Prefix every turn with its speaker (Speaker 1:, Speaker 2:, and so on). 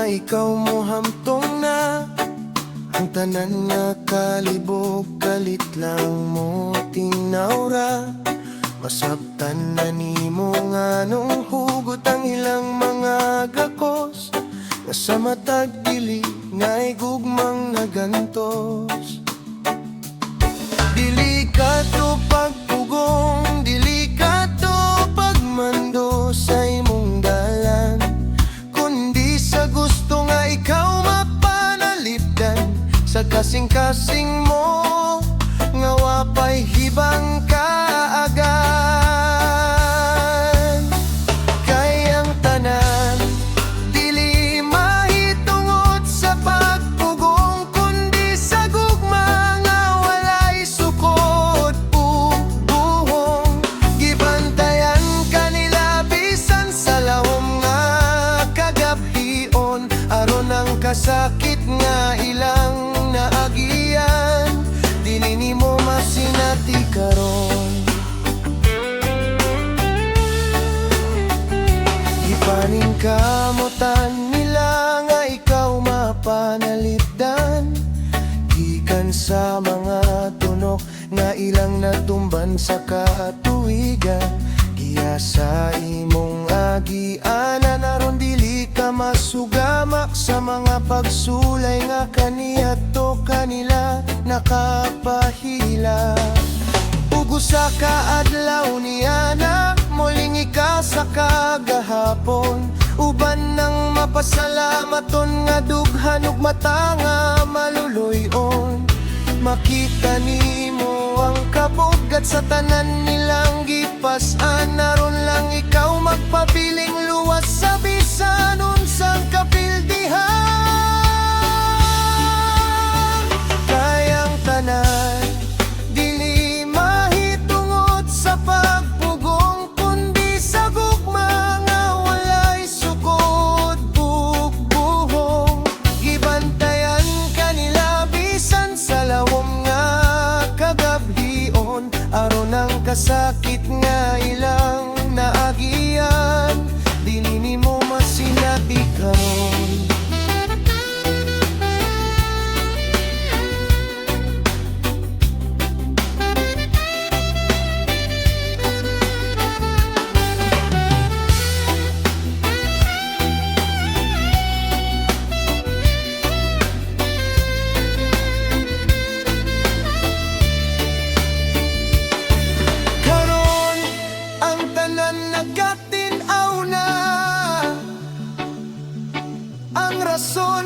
Speaker 1: nga ikaw mo hamtong na. Ang tanan nga kalibog kalit lang mo tinawra. Masabtan na nimo nga nung hugot ang ilang mga gakos, nga sa matag dili nga'y gugmang nagantos. Dili ka to pagpugong, dili ka to pagmando sa imong dalan, kundi sa gusto nga ikaw mapanalipdan sa kasing-kasing mo, nga wapay hibang kaagan. Kay ang tanan dili mahitungod sa pagpugong, kundi sa gugma nga walay sukod buhong. Gibantayan kanila bisan sa lahom nga kagabhion, aron ang kasakit nga ilang naagian, dili nimo masinati karon. Gipaningkamutan nila nga ikaw mapanalipdan, gikan sa mga tunok nga ilang natumban sa katuigan. Giya sa imong agianan aron dili ka masugamak sa mga pagsulay nga kaniya to kanila nakapahila. Ugo sa kaadlaw niya na muling ika sa kagahapon, uban ng mapasalamaton nga dughan ug mata nga maluluyon. Makita nimo ang kabugat sa tanan nilang gipas-an, aron lang ikaw magpabiling luwas sa bisan unsang kapildihan. Kayang tanan dili mahitungod sa pagpugong, kundi sa gugma nga walay sukod buhong. Gibantayan kanila bisan sa lawom nga kagabhion, aron ang kasakit nga ilang naagian, dili nimo masinabi karon. Nagkatinaw na ang rason